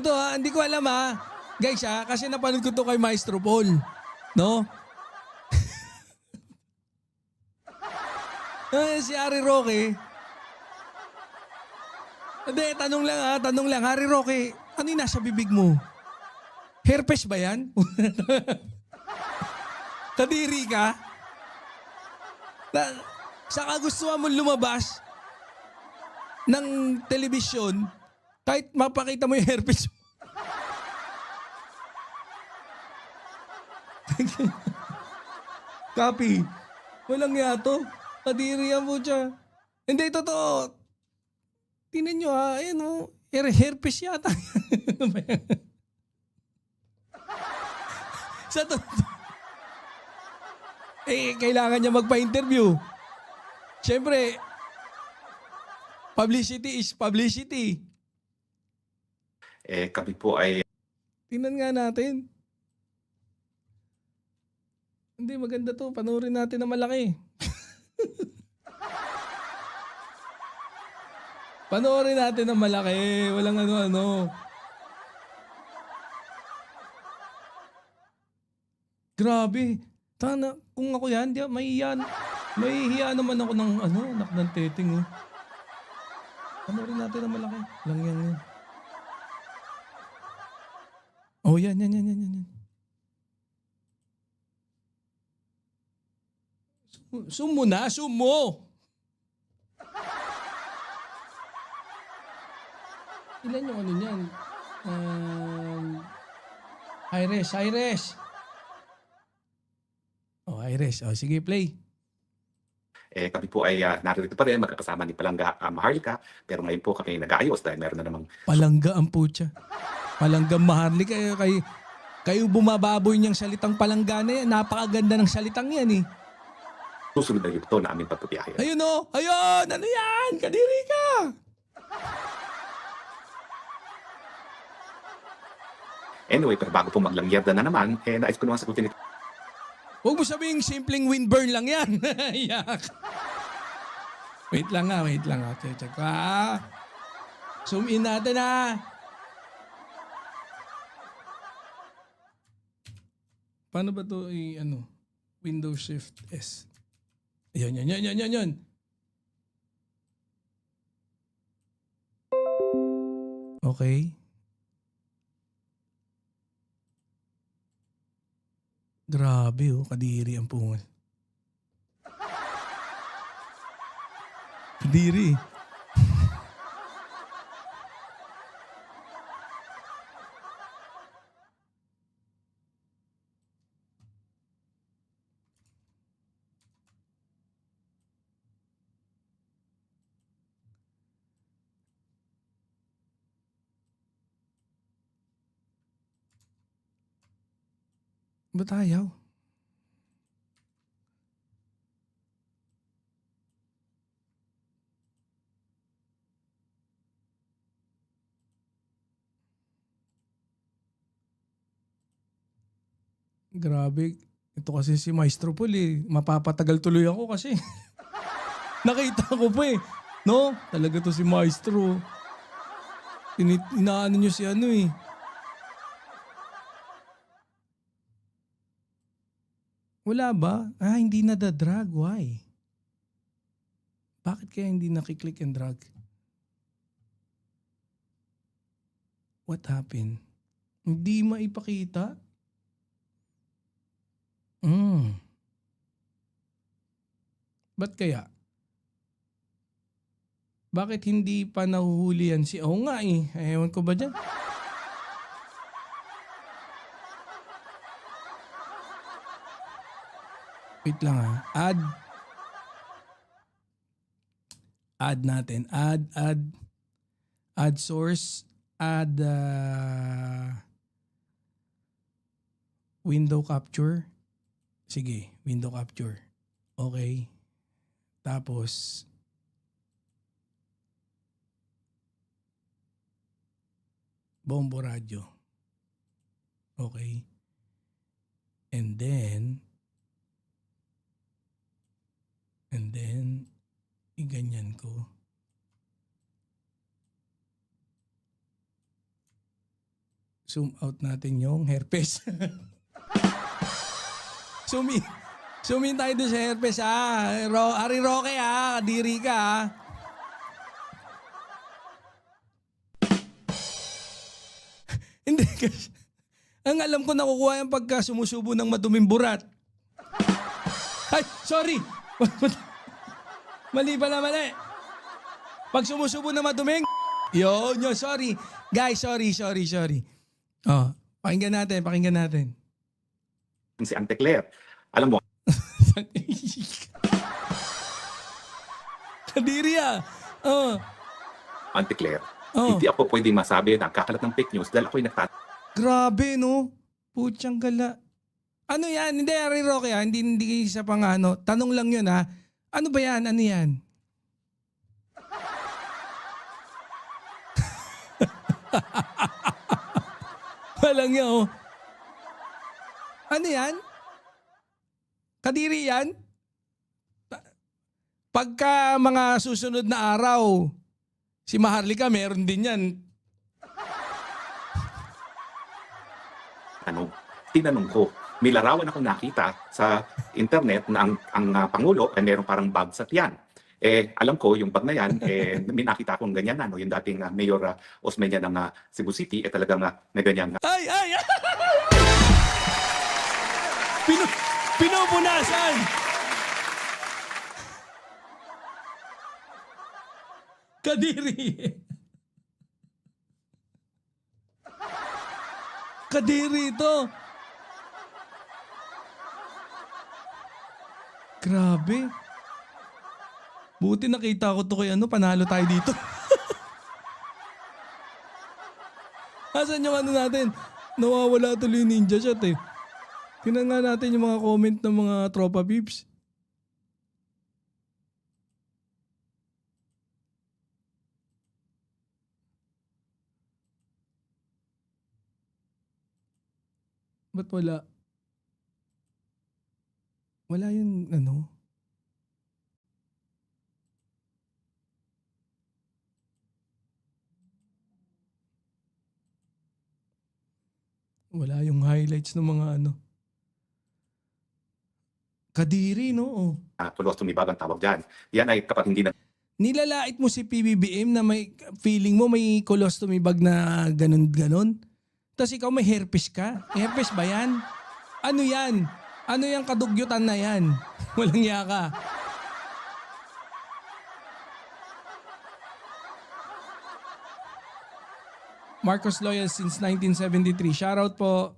Ito hindi ko alam guys kasi napanood ko to kay Maestro Paul. No? Si Harry Roque. Hindi, tanong lang. Harry Roque, ano yung nasa bibig mo? Herpes ba yan? Kadiri ka? Sa kagustuhan mong lumabas ng telebisyon, kahit mapakita mo yung herpes mo. Copy. Walang yato. Kadiri yan po siya. Hindi, totoo. Tingnan nyo ayan herpes yata. Sa kailangan niya magpa-interview. Siyempre, publicity is publicity. Kami po ay... Tingnan nga natin. Hindi, maganda to. Panoorin natin na malaki. Panoorin natin na malaki. Walang ano-ano. Grabe. Tana, kung ako yan, mahihiya naman ako ng anak ng teting. Panoorin natin na malaki. Lang yan. Oh, yan. Zoom mo. Ilan yung ano niyan? Hi-res. Oh, hi-res. Oh, sige, play. Kami po ay narito pa rin, magkakasama ni Palangga Maharlika. Pero ngayon po kami nag-aayos dahil meron na namang... Palangga ang putya. Palangga Maharlika. Kayo bumababoy niyang salitang palangga na yan. Napakaganda ng salitang yan eh. Susunod na yugto na aming pagpabiyahe. Ayun ayun! Ano yan? Kadiri ka! Anyway, pero bago po maglangyerda na naman, nais ko naman sagutin ito. Huwag mo sabihing simpleng windburn lang yan. Yak. Wait lang. Check ko Zoom in natin Paano ba to Windows Shift S. Yan. Okay. Grabe kadiri ang pungal. Kadiri. Ba't ayaw? Grabe. Ito kasi si Maestro Paul mapapatagal tuloy ako kasi nakita ko pa no? Talaga to si Maestro. Inaano nyo si Wala ba? Hindi nadadrag. Why? Bakit kaya hindi nakiklik and drag? What happened? Hindi maipakita? Ba't kaya? Bakit hindi pa nahuhuli yan oo nga ewan ko ba dyan? Wait lang Add natin. Add source. Add window capture. Sige, window capture. Okay. Tapos Bombo Radio. Okay. And then iganyan ko. Zoom out natin yung herpes. zoom in tayo doon sa herpes Ari Roque kadiri ka Hindi kasi, ang alam ko nakukuha yan pagka sumusubo ng maduming burat. Ay, sorry! Mali. Pag sumusubo na maduming, yun, sorry. Guys, sorry. Oh, pakinggan natin. Si Ante Claire. Alam mo, Kadiri Oh. Ante Claire, Oh. hindi ako pwedeng masabi na kakalat ng fake news dahil ako'y Grabe, no? Putyang gala. Ano yan? Hindi, Ari Roque Hindi sa pang ano. Tanong lang yun Ano ba yan? Ano yan? Walang yan, Ano yan? Kadiri yan? Pagka mga susunod na araw, si Maharlika meron din yan. tinanong ko, may larawan akong nakita sa internet na ang Pangulo ay meron parang bag sa tiyan. Alam ko, yung bag na yan, may nakita akong ganyan yung dating Mayor Osmeña ng Cebu City, talagang may ganyan. Ay! Pinupunasan! Kadiri ito. Grabe. Buti nakita ko to kay panalo tayo dito. Asan yung natin? Nawawala tuloy yung ninja shot Tingnan nga natin yung mga comment ng mga tropa peeps. Ba't wala? Wala yung Wala yung highlights ng mga Kadiri, no? Colostomy bag ang tawag dyan. Yan ay kapag hindi na Nilalait mo si PBBM na may feeling mo may colostomy bag na ganun-ganon. Tapos ikaw may herpes ka. Herpes ba yan? Ano yan? Ano yung kadugyutan na yan? Walang yaka. Marcos Loyal since 1973. Shoutout po.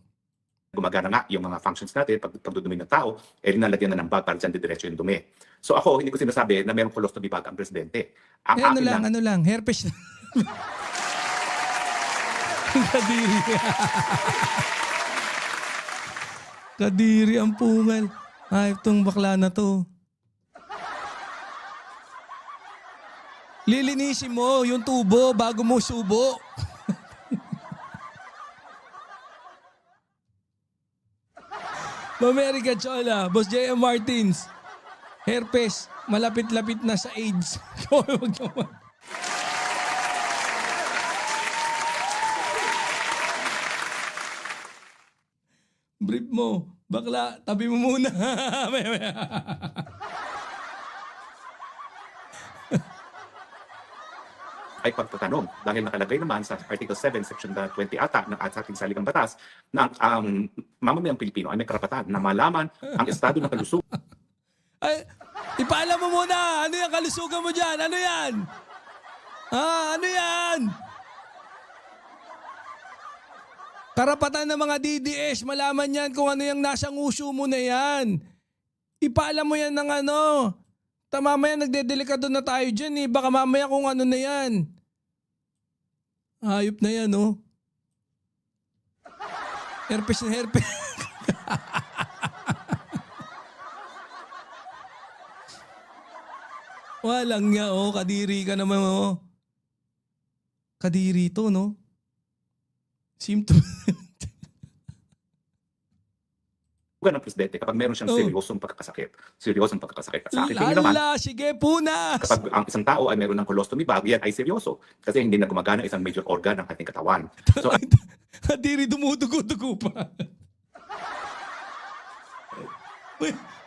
gumagana nga yung mga functions natin, pagdudumi ng tao, linalagyan na ng bag para dyan didiretso yung dumi. So ako, hindi ko sinasabi na mayroong colostomy bag ang presidente. Ang akin ano lang, herpes lang. Kadiri. Kadiri ang pungal. Ay, itong bakla na to. Lilinisin mo yung tubo bago mo subo. Mamerica Chola, Boss J.M. Martins, herpes, malapit-lapit na sa AIDS. Wag naman. Brief mo, bakla, tabi mo muna. ay pagtatanong dahil nakalagay naman sa Article 7, Section 20 ata ng ating saligang batas na ang mamamayang Pilipino ay may karapatan na malaman ang estado ng kalusugan. Ay, ipaalam mo muna, ano yung kalusugan mo dyan? Ano yan? Ano yan? Karapatan ng mga DDS, malaman yan kung ano yung nasa nguso mo na yan. Ipaalam mo yan ng mamaya nagdedelikado na tayo dyan Baka mamaya kung ano na yan. Hayop na yan Herpes na herpes. Walang nga kadiri ka naman Kadiri to Symptom. ng presidente kapag meron siyang seryosong pagkakasakit. Sa akin naman, sige punas! kapag ang isang tao ay meron ng colostomy bag, yan ay seryoso. Kasi hindi na gumagana isang major organ ng ating katawan. So, Kadiri, dumudugo-dugo pa.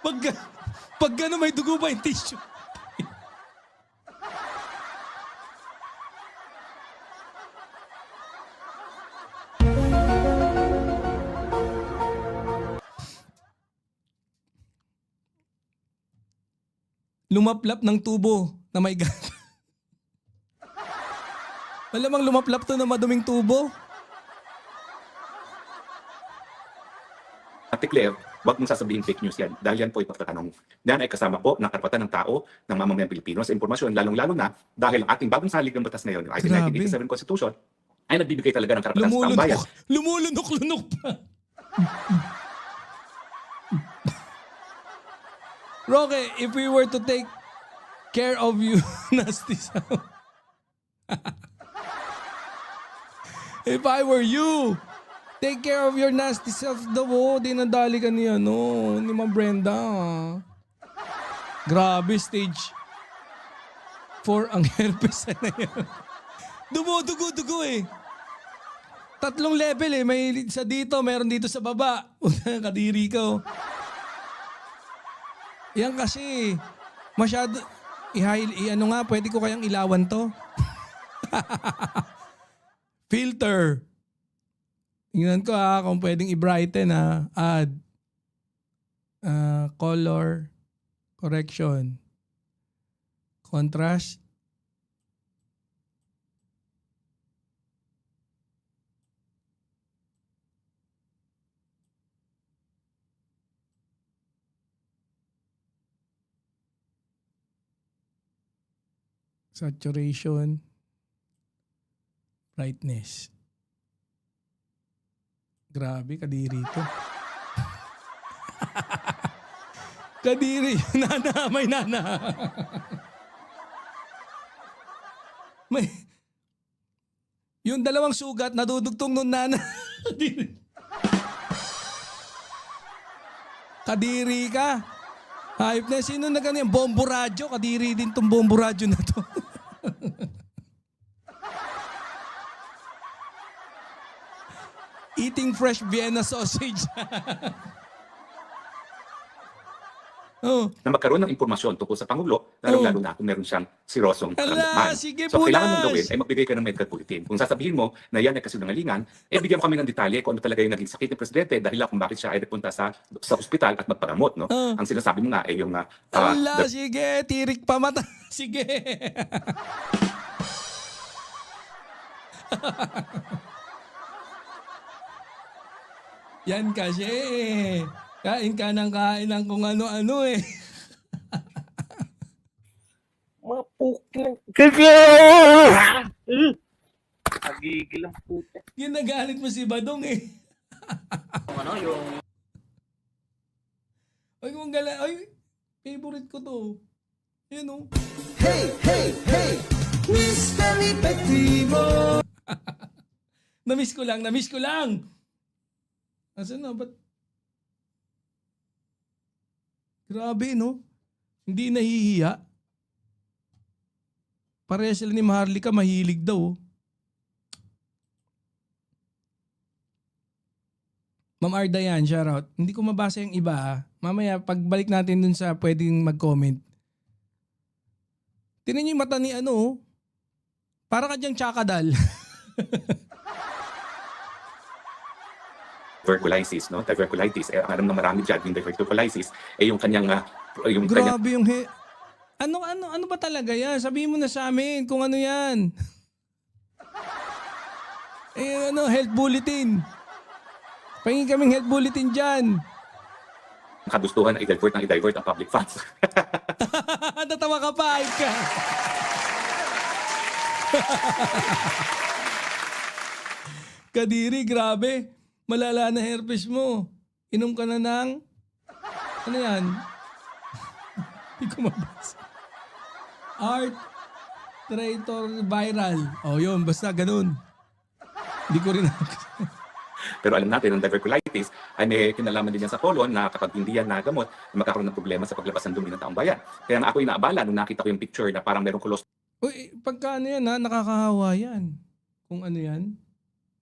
Pag, pag gano'n may dugo pa yung tissue. Lumaplap ng tubo na may gas. Malamang lumaplap to na maduming tubo. Ate Claire, huwag mong sasabihin fake news yan dahil yan po ay pagtatanong. Yan ay kasama po ng karapatan ng tao ng mamamayang Pilipino sa impormasyon, lalong-lalo na dahil ang ating bagong saligang batas ngayon, yung Grabe. 1987 Constitution, ay nagbibigay talaga ng karapatan sa taong bayan. Lumulunok-lunok pa. Roque, if we were to take care of you, nasty sound. If I were you, take care of your nasty self daw. Oh, dinadali ka niya, no? Ni Ma'am Brenda. Grabe, stage 4 ang herpes na yan. Dumudugo-dugo eh. 3 level eh. May sa dito, meron dito sa baba. Kadiri ka oh. Yan kasi, masyado, ano nga, pwede ko kayang ilawan to. Filter. Tingnan ko kung pwedeng i-brighten add. Color. Correction. Contrast. Saturation. Brightness. Grabe, kadiri to. Kadiri, nana, may nana. May, yung dalawang sugat, nadudugtong nun nana. Kadiri. Kadiri ka. Hype na, sino na ganyan? Bombo radyo, kadiri din tong bombo radyo na to. Eating fresh Vienna sausage. Oh. Na magkaroon ng impormasyon tungkol sa Pangulo, lalo na kung meron siyang sirosong Ala, sige, So, punas. kailangan mong gawin ay magbigay ka ng medical bulletin. Kung sasabihin mo na yan ay kasinungalingan, bigyan mo kami ng detalye kung ano talaga yung naging sakit ni Presidente dahil kung bakit siya ay nagpunta sa ospital at magpagamot. No? Ang sinasabi mo nga ay yung... Ala, sige, tirik pa mata. Sige. Yan kasi. Kain ka ng kain ng kung ano-ano eh. Mapuk lang. Kasi! Nagigil ang puta. Ginagalit mo si Badong eh. Ano yung... Ay, kung gala. Ay, favorite ko to. Yan o. Hey, hey, hey, Mr. Epektibo. Namiss ko lang, namiss ko lang. Asan na? Ba't? Grabe, no? Hindi nahihiya. Pareha sila ni Maharlika, mahilig daw. Ma'am Arda yan, shoutout. Hindi ko mabasa yung iba ha. Mamaya, pagbalik natin dun sa pwedeng mag-comment. Tinan niyo yung mata ni ano, para ka diyang tsakadal. Diverculitis, no? Diverculitis. Ang alam ng marami dyan, yung diverculitis, yung kanyang... Grabe yung Ano ba talaga yan? Sabihin mo na sa amin kung ano yan. Health bulletin. Pahingin kaming health bulletin dyan. kagustuhan ay i-divert ang public funds. Tatawa ka pa, ay ka. Kadiri, grabe. Malala na herpes mo. Inom ka na ng... Ano yan? Hindi ko mabasa. Art Traitor Viral. O yun, basta ganun. Hindi ko rin... Pero alam natin, ang diverculitis ay may kinalaman din yan sa colon na kapag hindi yan nagamot, magkakaroon ng problema sa paglabas ng dumi ng taong bayan. Kaya ako inaabala nung nakita ko yung picture na parang merong Uy, pagka ano yan ha, nakakahawa yan. Kung ano yan.